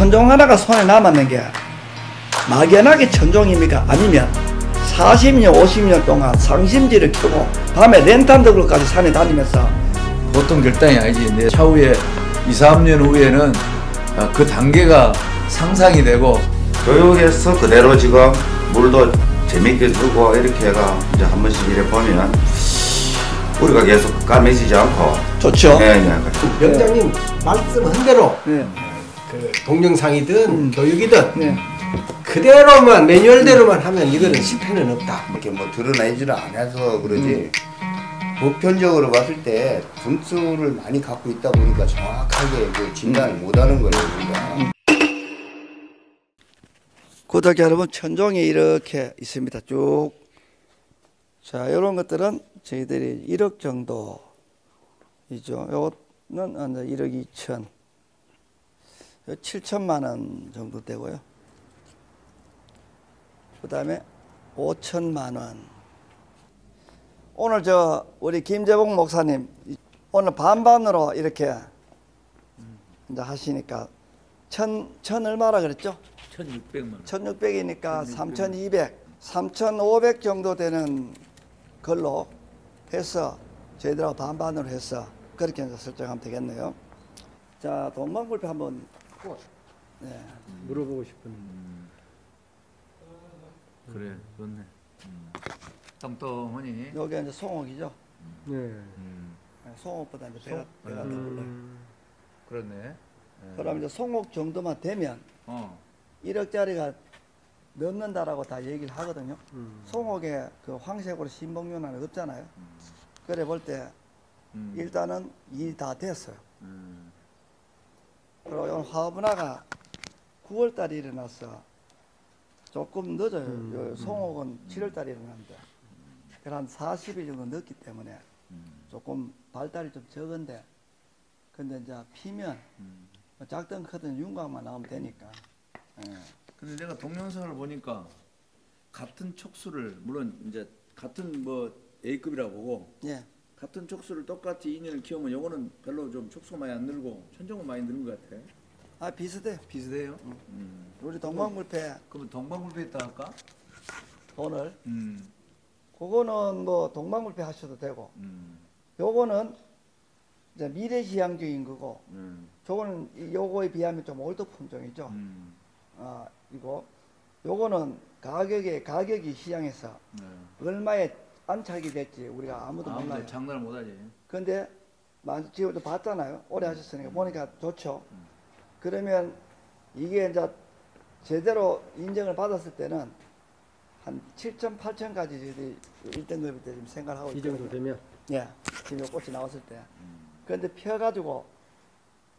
천종 하나가 손에 남았는 게 막연하게 천종입니까? 아니면 40년 50년 동안 상심지를 켜고 밤에 렌탄 들고까지 산에 다니면서 보통 결단이 아니지. 내 차후에 2, 3년 후에는 그 단계가 상상이 되고 교육에서 그대로 지금 물도 재밌게 주고 이렇게 해가 이제 한 번씩 이래 보면 우리가 계속 까매지지 않고 좋죠. 네. 위원장님 말씀한 대로 네. 그 동영상이든 교육이든 그대로만 매뉴얼대로만 하면 이거는 실패는 없다. 이렇게 뭐 드러내지를 않아서 그러지 보편적으로 봤을 때 분수를 많이 갖고 있다 보니까 정확하게 그 진단을 못하는 거예요 우리가. 구독자 여러분, 천종이 이렇게 있습니다. 쭉. 자, 이런 것들은 저희들이 1억 정도이죠. 요거는 1억 2천, 7천만 원 정도 되고요. 그 다음에 5천만 원. 오늘 우리 김재봉 목사님 오늘 반반으로 이렇게 이제 하시니까 천 얼마라 그랬죠? 1,600만 원. 1600이니까 3200, 3500 정도 되는 걸로 해서 저희들하고 반반으로 해서 그렇게 이제 설정하면 되겠네요. 자, 동방불패 한번 물어보고 싶은. 그래, 좋네. 똥똥하니. 여기 이제 송옥이죠. 네. 송옥보다 이제 배가 더 올라요. 그렇네. 그럼 이제 송옥 정도만 되면 1억짜리가 넘는다라고 다 얘기를 하거든요. 송옥에 그 황색으로 신봉윤화는 없잖아요. 그래 볼 때 일단은 일이 다 됐어요. 그리고 오늘 화분화가 9월달에 일어나서 조금 늦어요. 요 송옥은 7월달에 일어납니다. 한 40일 정도 늦기 때문에 조금 발달이 좀 적은데, 근데 이제 피면 작든 크든 윤곽만 나오면 되니까. 근데 내가 동영상을 보니까 같은 촉수를, 물론 이제 같은 뭐 A급이라고 보고 예. 같은 촉수를 똑같이 2년을 키우면 요거는 별로 좀 촉수가 많이 안 늘고 천종은 많이 늘은 것 같아. 아, 비슷해. 비슷해요? 우리 동방불패 그러면 동방불패 있다 할까? 오늘 그거는 뭐 동방불패 하셔도 되고, 음. 요거는 이제 미래지향적인 거고, 저거는 요거에 비하면 좀 올드 품종이죠. 이거 요거는 가격이 시장에서 얼마에 안착이 됐지 우리가 아무도 몰라요. 장난을 못하지. 근데 지금도 봤잖아요. 오래 하셨으니까 보니까 좋죠. 그러면 이게 이제 제대로 인정을 받았을 때는 한 7천, 8천까지 저희들이 1등급일 때 지금 생각하고 이 정도 되면. 예, 지금 꽃이 나왔을 때. 그런데 펴가지고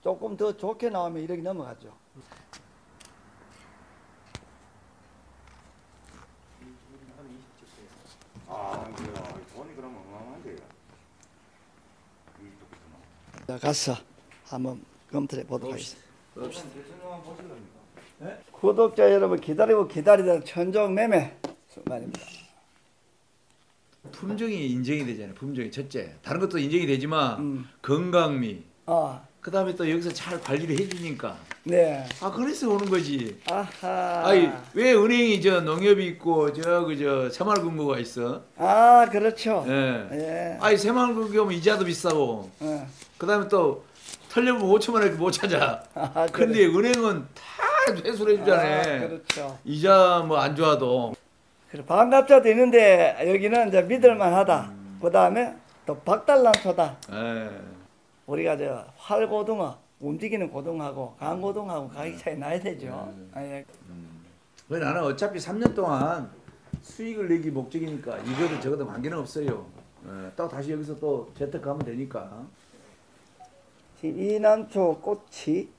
조금 더 좋게 나오면 1억이 넘어가죠. 돈이 그럼 어마어마한데요. 자, 가서 한번 검토해 보도록 하겠습니다. 구독자 여러분, 기다리던 천종 매매 순간입니다. 품종이 인정이 되잖아요. 품종이 첫째. 다른 것도 인정이 되지만 건강미. 그 다음에 또 여기서 잘 관리를 해주니까. 네. 그래서 오는 거지. 아하. 아니 왜 은행이 농협이 있고 새마을금고가 있어? 그렇죠. 예. 예. 아니 새마을금고면 이자도 비싸고. 예. 그 다음에 또 털려면 5천만 원 못 찾아. 근데 은행은 다 회수를 해주잖아요. 그렇죠. 이자 뭐 안 좋아도. 그래, 반갑자도 있는데 여기는 이제 믿을만하다. 그 다음에 또 박달란소다. 우리가 활고등어, 움직이는 고등어하고 강고등어하고 가격 차이 나야 되죠. 왜 나는 어차피 3년 동안 수익을 내기 목적이니까 이거든 저거든 관계는 없어요. 또 다시 여기서 또 재택하면 되니까. 지금 이난초 꽃이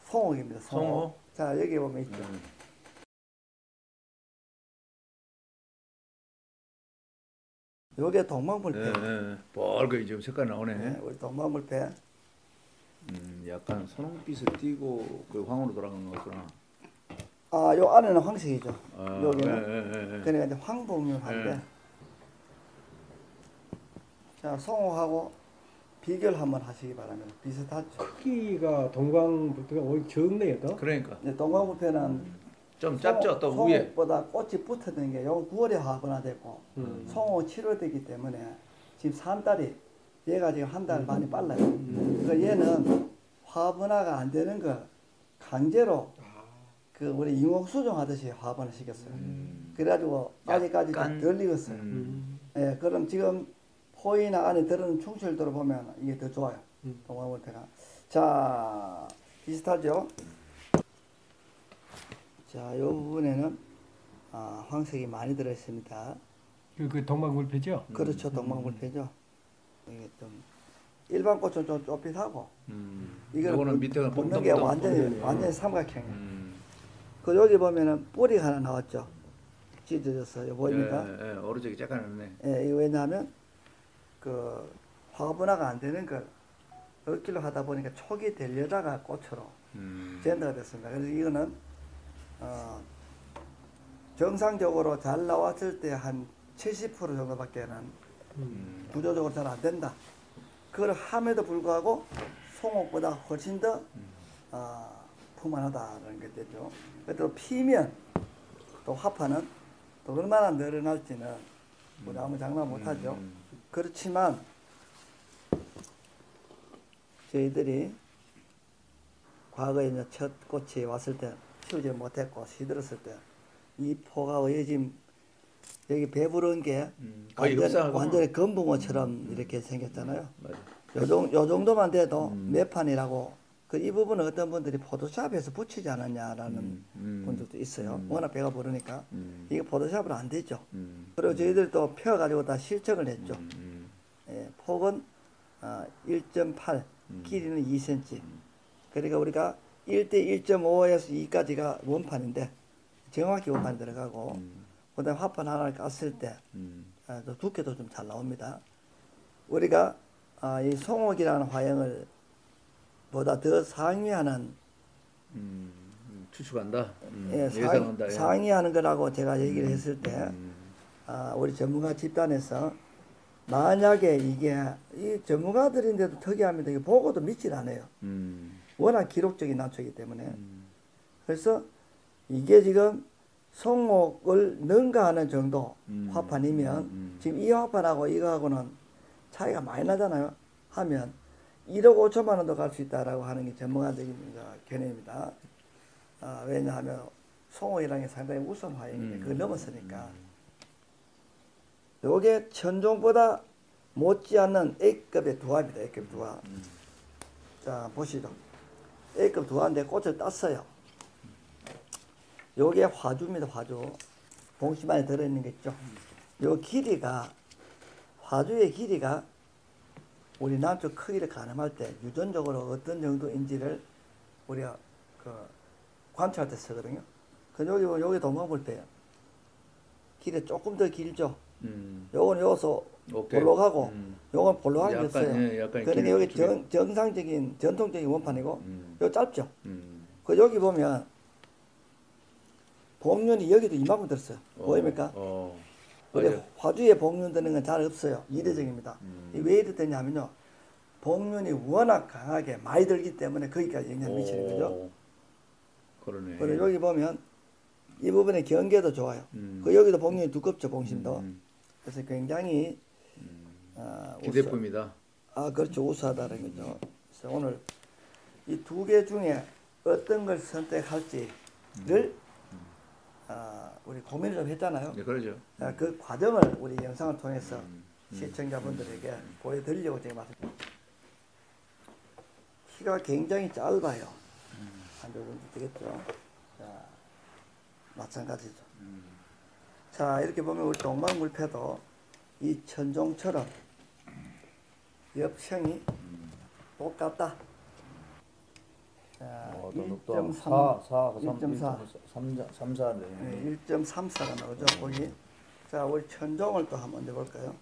송옥입니다. 송옥. 자, 여기 보면 있죠. 요게 동방불패. 뻘겋게 지금 색깔 나오네. 네, 우리 동방불패. 약간 선홍빛을 띠고 그 황으로 돌아간 것 같구나. 요 안에는 황색이죠. 여기는. 그러니까 이제 황복률한데. 자, 송옥하고 비교를 한번 하시기 바랍니다. 비슷하죠. 크기가 동광불패가 오히려 적네요, 더. 그러니까 이제 동광불패는 좀 짧죠. 또 위에. 송옥보다 꽃이 붙어있는 게 요 9월에 화분화되고 송옥 7월되기 때문에 지금 3달이 얘가 지금 한 달 많이 빨라요. 그러니까 얘는 화분화가 안 되는 걸 강제로 그 우리 인공수정 하듯이 화분을 시켰어요. 그래가지고 아직까지 약간, 덜 익었어요. 예, 그럼 지금 포이나 안에 들어있는 충실도를 보면 이게 더 좋아요. 동광불패가. 자, 비슷하죠? 자, 이 부분에는 황색이 많이 들어있습니다. 그 동광불패죠? 그렇죠, 동광불패죠. 이게 좀 일반 꽃은 좀 좁빗하고 이거는 밑에가 붙는 게 뽕뽕뽕. 완전히 삼각형이에요. 그 여기 보면은 뿌리가 하나 나왔죠. 찢어졌어요. 보입니까? 예, 예, 오른쪽이 약간 있네. 예, 이거 왜냐하면 그 화분화가 안 되는 걸 억지로 하다 보니까 촉이 되려다가 꽃으로 젠더가 됐습니다. 그래서 이거는 정상적으로 잘 나왔을 때 한 70% 정도밖에는 구조적으로 잘 안 된다. 그걸 함에도 불구하고 송옥보다 훨씬 더 풍만하다는 게 되죠. 또 피면 또 화파는 또 얼마나 늘어날지는 뭐 아무 장난 못하죠. 그렇지만 저희들이 과거에 이제 첫 꽃이 왔을 때 키우지 못했고 시들었을 때 이 포가 왜 지금 여기 배부른 게 거의 흡사하구나. 완전히 건붕어처럼 이렇게 생겼잖아요. 맞아. 요 정도만 돼도 매판이라고 그 이 부분은 어떤 분들이 포토샵에서 붙이지 않았냐라는 분들도 있어요. 워낙 배가 부르니까 이게 포토샵으로 안 되죠. 그리고 저희들이 또 펴가지고 다 실측을 했죠. 예, 폭은 1.8, 길이는 2cm. 그러니까 우리가 1대 1.5에서 2까지가 원판인데 정확히 원판이 들어가고 그다음에 화판 하나를 깠을 때 또 두께도 좀 잘 나옵니다. 우리가 이 송옥이라는 화형을 보다 더 상위하는 추측한다. 예, 예상한다. 예. 상위하는 거라고 제가 얘기를 했을 때 우리 전문가 집단에서 만약에 이게 이 전문가들인데도 특이합니다. 이게 보고도 믿질 않아요. 워낙 기록적인 난초이기 때문에. 그래서 이게 지금 송옥을 능가하는 정도 화판이면 지금 이 화판하고 이거하고는 차이가 많이 나잖아요. 하면 1억 5천만 원도 갈 수 있다라고 하는 게 전문가적인 견해입니다. 왜냐하면 송옥이라는 게 상당히 우선 화형인데 그걸 넘었으니까. 요게 천종보다 못지않는 A급의 두화입니다. A급 두화. 자, 보시죠. A급 두화인데 꽃을 땄어요. 요게 화주입니다. 화주. 봉심 안에 들어있는 게 있죠. 요 길이가 화주의 길이가 우리 남쪽 크기를 가늠할 때 유전적으로 어떤 정도인지를 우리가 관찰할 때 쓰거든요. 그 여기 동광불패예요. 길이 조금 더 길죠. 요건 여기서 볼록하고 요건 볼록하게 약간, 없어요. 예, 약간 그러니까 여기 길쭉해. 정상적인 전통적인 원판이고 요 짧죠. 음. 그 여기 보면 복륜이 여기도 이만큼 들었어요. 보입니까? 우리 맞아요. 화주에 복륜 드는 건 잘 없어요. 이례적입니다. 왜 이래 되냐면요. 복륜이 워낙 강하게 많이 들기 때문에 거기까지 영향을 미치는 거죠. 그러네. 그리고 여기 보면 이 부분의 경계도 좋아요. 그 여기도 복륜이 두껍죠. 봉심도. 그래서 굉장히 기대품이다. 그렇죠. 우수하다는 거죠. 그래서 오늘 이 두 개 중에 어떤 걸 선택할지를 우리 고민을 좀 했잖아요. 네, 그러죠. 그 과정을 우리 영상을 통해서 시청자분들에게 보여드리려고 제가 말씀드립니다. 키가 굉장히 짧아요. 한 요 정도 되겠죠. 자, 마찬가지죠. 자, 이렇게 보면 우리 동방물패도 이 천종처럼 옆형이 똑같다. 자, 1.3, 3.4네. 네, 1.34가 나오죠. 거기. 자, 우리 천종을 또 한번 해볼까요?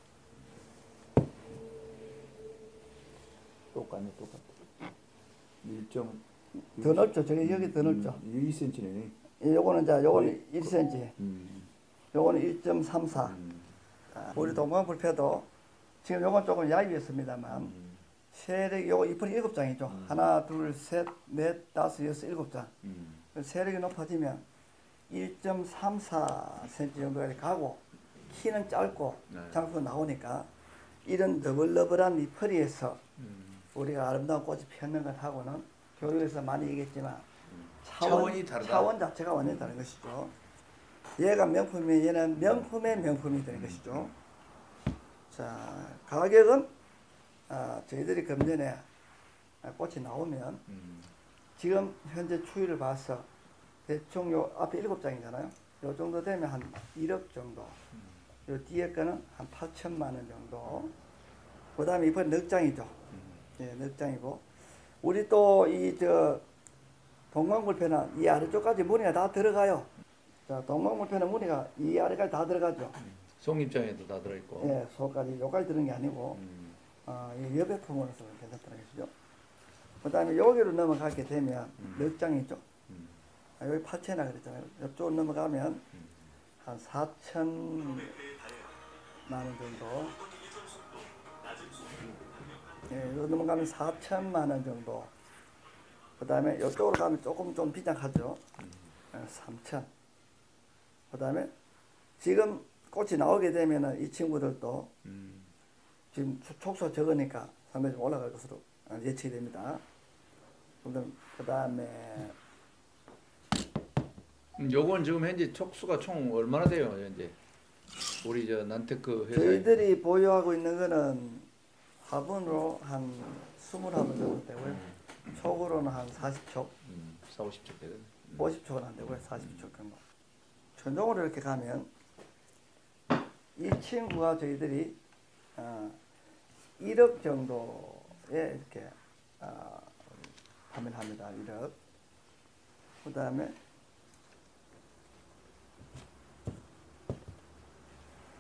똑같네. 1점 더 넓죠. 저기 여기 더 넓죠. 2cm네. 요거는 자, 요거는 1cm. 요거는 1.34. 우리 동방불패도 지금 요건 조금 얇았습니다만 세력이 요거 잎은 7장이죠. 하나, 둘, 셋, 넷, 다섯, 여섯, 7장. 세력이 높아지면 1.34cm 정도까지 가고 키는 짧고 네. 장수가 나오니까 이런 너블너블한 잎퍼리에서 우리가 아름다운 꽃이 피었는 것하고는 교육에서 많이 얘기했지만 차원이 다르다. 차원 자체가 완전히 다른 것이죠. 얘가 명품이면 얘는 명품의 명품이 되는 것이죠. 자, 가격은 저희들이 금년에 꽃이 나오면 지금 현재 추이를 봐서 대충 요 앞에 7장이잖아요. 요 정도 되면 한 1억 정도. 요 뒤에 거는 한 8천만 원 정도. 그 다음에 이번 넉 장이죠. 예, 넉 장이고. 우리 또 동광불패는 이 아래쪽까지 무늬가 다 들어가요. 자, 동광불패는 무늬가 이 아래까지 다 들어가죠. 송잎장에도 다 들어있고. 예, 소까지 요까지 들은 게 아니고, 이 여백품으로서 괜찮다는 것이죠. 그 다음에 여기로 넘어가게 되면 넉 장이죠. 여기 8천이나 그랬잖아요. 이쪽으로 넘어가면 한 4천만 원 정도. 예, 여기 넘어가면 4천만 원 정도. 그 다음에 이쪽으로 가면 조금 좀 비장하죠. 3천. 그 다음에 지금 꽃이 나오게 되면은 이 친구들도 지금 촉수가 적으니까 상당히 좀 올라갈 것으로 예측이 됩니다. 그 다음에 요건 지금 현재 촉수가 총 얼마나 돼요, 현재? 우리 저 난테크 회사에. 저희들이 보유하고 있는 거는 화분으로 한 20화분 정도 되고요. 촉으로는 한 40촉, 4, 50쪽 되거든. 50촉은 안 되고요. 40촉 정도. 전종으로 이렇게 가면 이 친구가 저희들이 1억 정도에 이렇게 판매를 합니다. 1억. 그 다음에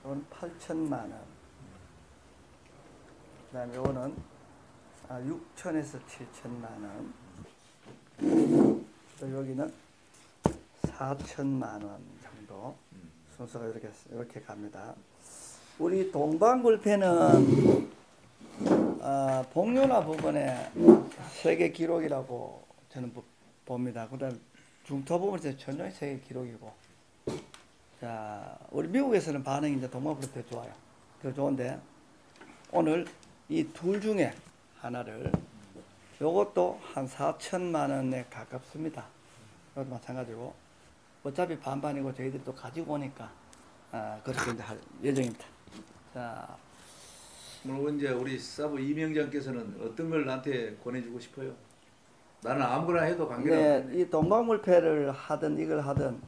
이건 8천만 원. 그 다음에 이거는 6천에서 7천만 원. 또 여기는 4천만 원 정도 순서가 이렇게 갑니다. 우리 동방불패는 복륜화 부분에 세계 기록이라고 저는 봅니다. 그다음 중토 부분에서 전종의 세계 기록이고, 자 우리 미국에서는 반응이 이제 동방불패 좋아요. 더 좋은데 오늘 이 둘 중에 하나를 요것도 한 4천만 원에 가깝습니다. 이것도 마찬가지고 어차피 반반이고 저희들이 또 가지고 오니까 그렇게 이제 할 예정입니다. 자, 오늘 이제 우리 사부 이명장께서는 어떤 걸 나한테 권해주고 싶어요? 나는 아무거나 해도 관계가 네, 없네. 이 동방불패를 하든 이걸 하든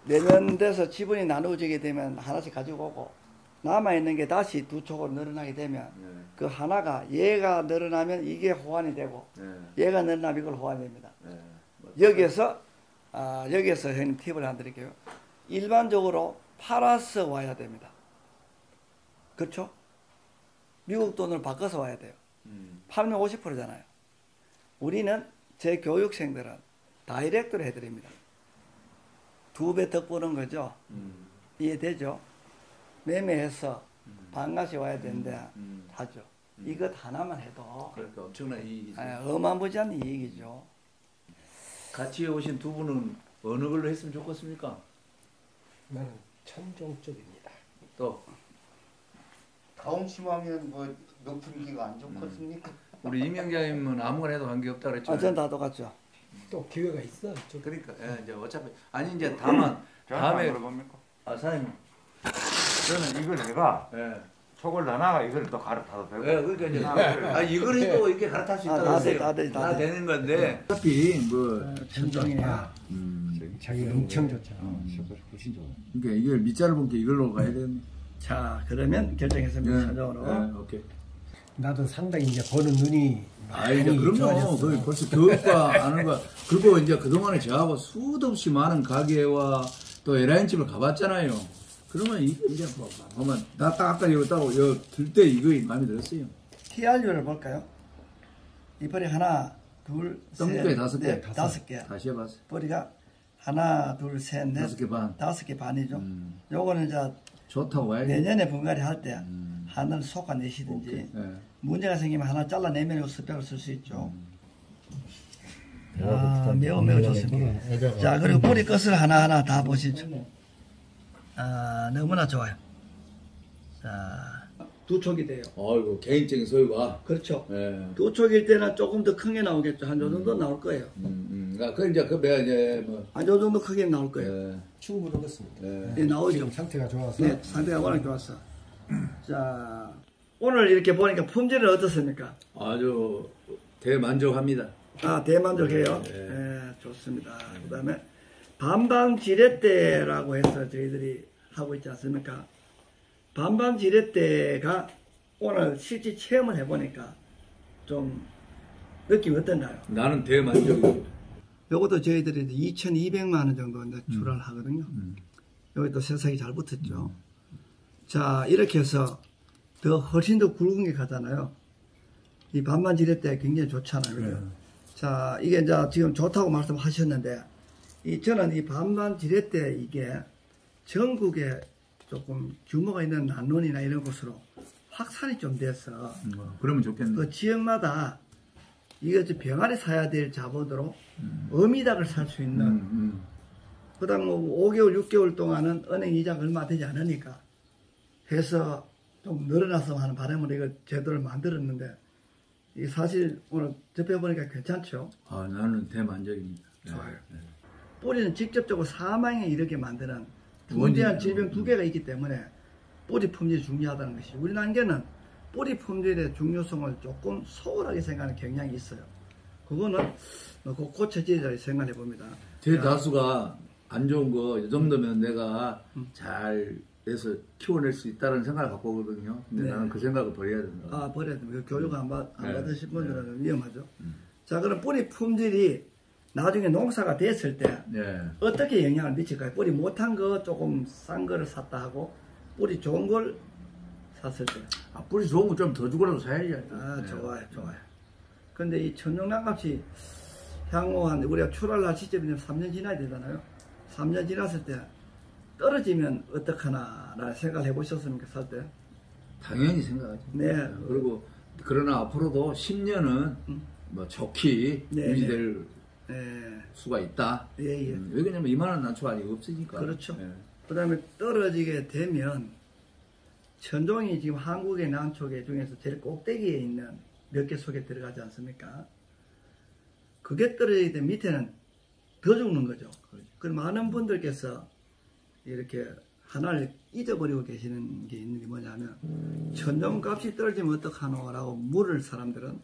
내년 돼서 지분이 나누어지게 되면 하나씩 가지고 오고 남아있는 게 다시 두 촉으로 늘어나게 되면 네. 그 하나가 얘가 늘어나면 이게 호환이 되고 네. 얘가 늘어나면 이걸 호환이 됩니다. 네. 여기에서 형님 팁을 하나 드릴게요. 일반적으로 팔아서 와야 됩니다. 그렇죠? 미국 돈으로 바꿔서 와야 돼요. 팔면 50%잖아요. 우리는 제 교육생들은 다이렉트로 해드립니다. 2배 더 버는 거죠. 이해되죠? 매매해서 반값이 와야 되는데 하죠. 이것 하나만 해도 그러니까 엄청난 이익이죠. 어마무지한 이익이죠. 같이 오신 두 분은 어느 걸로 했으면 좋겠습니까? 나는 천종 쪽입니다. 또 다운심하면 뭐 높은 기가 안 좋겠습니까? 우리 이명장님은 아무거나 해도 관계없다 그랬죠. 전 다 똑같죠. 또 기회가 있어. 좀. 그러니까 이제 어차피 아니 이제 다만 다음에 물어봅니까? 사장님. 저는 이걸 내가 예. 촉을 나나가 이걸 또 갈아타도 되고. 예, 그러니까 이제 이걸 해도 이렇게 갈아탈 수 있다고 했어요. 다 되는 건데 어차피 뭐 천종이야. 자기 엄청 좋잖아. 훨씬 좋아. 그러니까 이걸 밑자를 본게 이걸로 가야 되겠네. 자, 그러면 결정했습니다. 네. 최종으로. 오케이. 나도 상당히 이제 보는 눈이 아, 이제 그럼요. 좋아졌어. 그 벌써 교육과 아는 거. 그리고 이제 그동안에 저하고 수도 없이 많은 가게와 또 에라인집을 가봤잖아요. 그러면 이제 뭐, 보면, 나 딱 아까 이거 따고, 이거 들 때 이거 마음에 들었어요. TRU를 볼까요? 이빨이 하나, 둘, 똥개 다섯 개. 다섯 개. 다시 해봤어요. 뿌리가 하나, 둘, 셋, 넷, 다섯 개 반. 5개 반이죠. 요거는 이제 좋다고 와야겠네. 내년에 분갈이 할 때 하늘 솎아내시든지 오케이. 예. 문제가 생기면 하나 잘라내면 요 스펙을 쓸 수 있죠. 아, 매우 좋습니다. 자, 그리고 뿌리 끝을 하나하나 다 보시죠. 아, 너무나 좋아요. 자, 두 촉이 돼요. 아이고 개인적인 소유가. 그렇죠. 예. 두 촉일 때는 조금 더 큰 게 나오겠죠. 한 요 정도 나올 거예요. 그러니까 그 이제 그 배가 이제 뭐. 한 요 정도 크게 나올 거예요. 예. 충분하겠습니다. 예. 네, 나오죠. 지금 상태가 좋아서. 네, 상태가 워낙 좋았어. 자, 오늘 이렇게 보니까 품질은 어떻습니까? 아주 대만족합니다. 아, 대만족해요. 네, 좋습니다. 그 다음에 반방지렛대라고 해서 저희들이 하고 있지 않습니까? 반방지렛대가 오늘 실제 체험을 해보니까 좀 느낌이 어떤가요? 나는 대만족입니다. 요것도 저희들이 2,200만 원 정도 이제 출하를 하거든요. 여기 또 세상이 잘 붙었죠. 자, 이렇게 해서 더 훨씬 더 굵은 게 가잖아요. 이 반반지렛대 굉장히 좋잖아요. 그죠? 자, 이게 이제 지금 좋다고 말씀하셨는데, 저는 이 반반지렛대 이게 전국에 조금 규모가 있는 난론이나 이런 곳으로 확산이 좀 돼서, 그러면 좋겠네. 그 지역마다 이거 병아리 사야 될 자본으로 어미닭을 살 수 있는, 그 다음 뭐 5개월, 6개월 동안은 은행 이자가 얼마 되지 않으니까 해서 좀 늘어났으면 하는 바람으로 이거 제도를 만들었는데, 이 사실 오늘 접해보니까 괜찮죠? 아, 나는 대만족입니다. 좋아요. 뿌리는 직접적으로 사망에 이르게 만드는 중대한 질병 두 개가 있기 때문에 뿌리 품질이 중요하다는 것이, 우리 난개는 뿌리 품질의 중요성을 조금 소홀하게 생각하는 경향이 있어요. 그거는 꼭 고쳐지리라 생각해 봅니다. 대다수가 안 좋은 거 이 정도면 내가 잘 해서 키워낼 수 있다는 생각을 갖고 오거든요. 근데 네. 나는 그 생각을 버려야 된다. 아, 버려야 됩니다. 교육 안 받으실 분들은 네. 위험하죠. 자, 그럼 뿌리 품질이 나중에 농사가 됐을 때 네. 어떻게 영향을 미칠까요? 뿌리 못한 거 조금 싼 거를 샀다 하고 뿌리 좋은 걸 샀을 때. 아, 뿌리 좋은 거 좀 더 주고라도 사야지. 아, 네. 좋아요. 근데 이 천정난값이 향후 한 우리가 출하를 할 시점이 3년 지나야 되잖아요. 3년 지났을 때 떨어지면 어떡하나라는 생각을 해보셨습니까? 살 때? 당연히 생각하죠. 네. 그리고 그러나 앞으로도 10년은 뭐 좋게 네, 유지될 예. 수가 있다. 예. 왜냐면 이만한 난초 아직 없으니까. 그렇죠. 예. 그 다음에 떨어지게 되면 천종이 지금 한국의 난초계 중에서 제일 꼭대기에 있는 몇 개 속에 들어가지 않습니까? 그게 떨어지게 되면 밑에는 더 죽는 거죠. 그럼 많은 분들께서 이렇게 하나를 잊어버리고 계시는 게 있는 게 뭐냐면 천종값이 떨어지면 어떡하노라고 물을 사람들은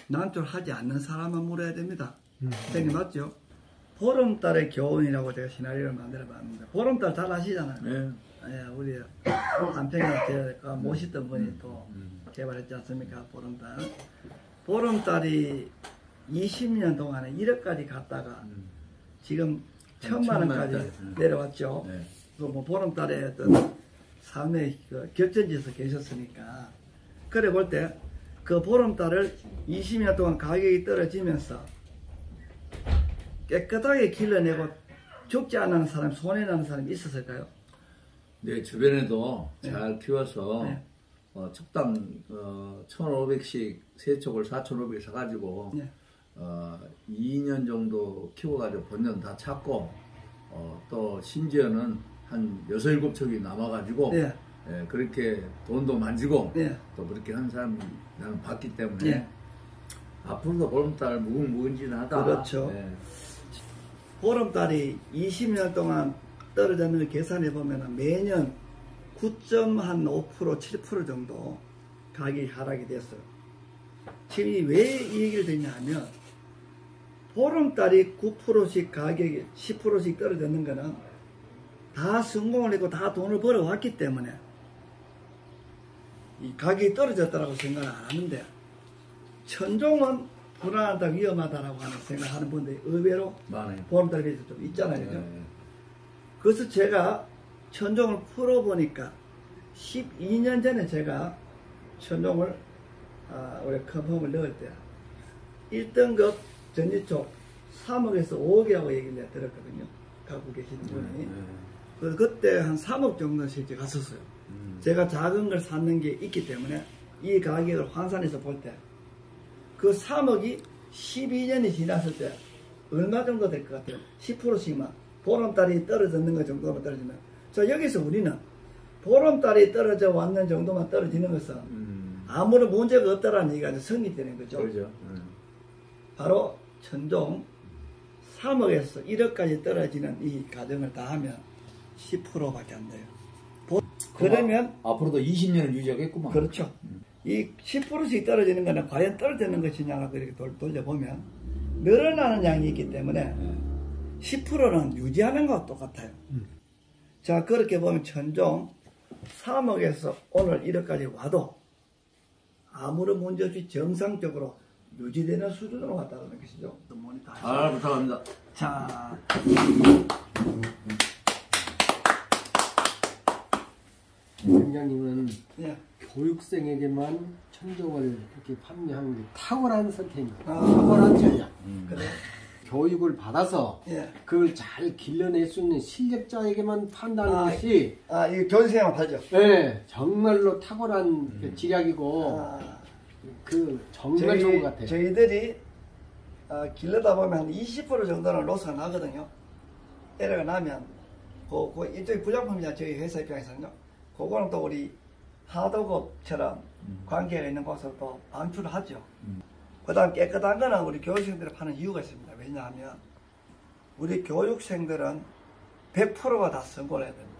난초를 하지 않는 사람만 물어야 됩니다. 선생님 맞죠? 보름달의 교훈이라고 제가 시나리오를 만들어 봤는데, 보름달 잘 아시잖아요. 네. 예, 우리 한평에 제가 모시던 분이 또 개발했지 않습니까? 보름달. 보름달이 20년 동안에 1억까지 갔다가 지금 1,000만 원까지 내려왔죠. 네. 그 뭐 보름달에 어떤 삶의 그 격전지에서 계셨으니까. 그래 볼 때 그 보름달을 20년 동안 가격이 떨어지면서 깨끗하게 길러내고 죽지 않는 사람, 손해나는 사람이 있었을까요? 내 주변에도 잘 키워서 네. 척당 1,500씩 세 촉을 4,500 사가지고 네. 2년 정도 키워가지고 본전 다 찾고 또 심지어는 한 6, 7촉이 남아가지고 네. 예, 그렇게 돈도 만지고 네. 또 그렇게 한 사람이 나는 봤기 때문에 네. 앞으로도 보름달 무궁무진하다. 그렇죠. 예. 보름달이 20년 동안 떨어졌는 걸 계산해 보면 매년 9.5%, 7% 정도 가격이 하락이 됐어요. 지금 왜 이 얘기를 듣냐면 보름달이 9%씩 가격이 10%씩 떨어졌는 거는 다 성공을 했고 다 돈을 벌어왔기 때문에 이 가격이 떨어졌다고 생각을 안 하는데, 천종은 불안하다, 위험하다라고 하는 생각하는 분들이 의외로 많아요. 보름달에 비해서 좀 있잖아요. 그죠? 예. 그래서 제가 천종을 풀어보니까 12년 전에 제가 천종을 우리 컨펌을 넣을 때 1등급 전지촉 3억에서 5억이라고 얘기를 내가 들었거든요. 갖고 계시는 분이. 그래서 그때 한 3억 정도 실제 갔었어요. 제가 작은 걸 샀는 게 있기 때문에 이 가격을 환산해서 볼 때 그 3억이 12년이 지났을 때 얼마 정도 될 것 같아요? 10%씩만 보름달이 떨어졌는 것 정도만 떨어지면 자 여기서 우리는 보름달이 떨어져 왔는 정도만 떨어지는 것은 아무런 문제가 없다라는 얘기가 성립되는 거죠. 그렇죠. 바로 천종 3억에서 1억까지 떨어지는 이 가정을 다 하면 10%밖에 안 돼요. 그러면 앞으로도 20년을 유지하겠구만. 그렇죠. 이 10%씩 떨어지는 거는 과연 떨어지는 것이냐고 이렇게 돌려보면 늘어나는 양이 있기 때문에 10%는 유지하는 것과 똑같아요. 자 그렇게 보면 천종 3억에서 오늘 1억까지 와도 아무런 문제 없이 정상적으로 유지되는 수준으로 왔다는 것이죠. 모니터 잘 부탁합니다. 자, 원장님은 예. 교육생에게만 천종을 이렇게 판매하는 게 탁월한 선택입니다. 아. 탁월한 전략. 그래. 교육을 받아서 예. 그걸 잘 길러낼 수 있는 실력자에게만 판다는 아, 것이 이 교수생활 팔죠. 네, 정말로 탁월한 그 지략이고 아, 그 정말 좋은 것 같아요. 저희들이 길러다 보면 한 20% 정도는 로스가 나거든요. 에러가 나면 이쪽이 부작품이냐 저희 회사 입장에서는요. 그거는 또 우리 하도급처럼 관계가 있는 곳으로 또 반출을 하죠. 그 다음 깨끗한 거는 우리 교육생들이 파는 이유가 있습니다. 왜냐하면 우리 교육생들은 100%가 다 성공을 해야 됩니다.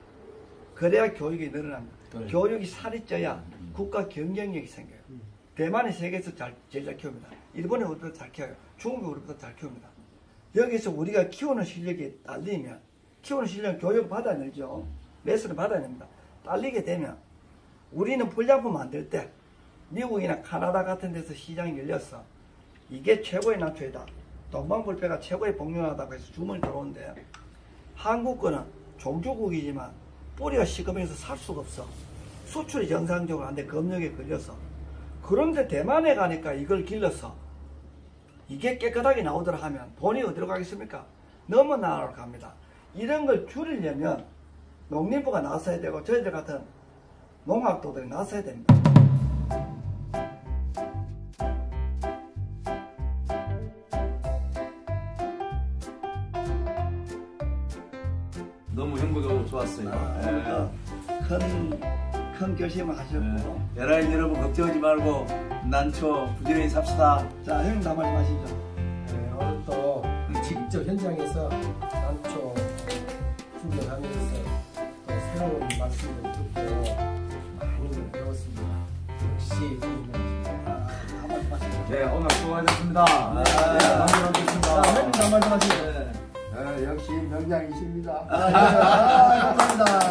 그래야 교육이 늘어납니다. 그래. 교육이 살이 쪄야 국가 경쟁력이 생겨요. 대만이 세계에서 제일 잘 키웁니다. 일본이 우리보다 잘 키워요. 중국이 우리보다 잘 키웁니다. 여기서 우리가 키우는 실력이 딸리면 키우는 실력은 교육 받아야 되죠. 레슨을 받아야 됩니다. 딸리게 되면 우리는 불량품 만들 때 미국이나 카나다 같은 데서 시장이 열렸어. 이게 최고의 난초이다. 동방불패가 최고의 복용하다고 해서 주문이 들어오는데 한국 거는 종주국이지만 뿌리가 시커매서 살 수가 없어. 수출이 정상적으로 안 돼. 검역에 걸려서. 그런데 대만에 가니까 이걸 길러서 이게 깨끗하게 나오더라 하면 돈이 어디로 가겠습니까? 너무 나라로 갑니다. 이런 걸 줄이려면 농림부가 나서야 되고 저희들 같은 농학도들이 나서야 됩니다. 너무 행복하고 좋았어요. 큰 결심을 하셨고. 여러분 여러분 걱정하지 말고 난초 부지런히 삽시다. 자, 형님 다 말씀하시죠. 네, 오늘 또 직접 현장에서 난초 훈련하면서 또 새로운 말씀을 듣고 많은 걸 배웠습니다. 역시 우리는 다 말씀하시죠. 네, 오늘 수고하셨습니다. 자, 형님 다 말씀하시죠. 역시 명장이십니다. 감사합니다.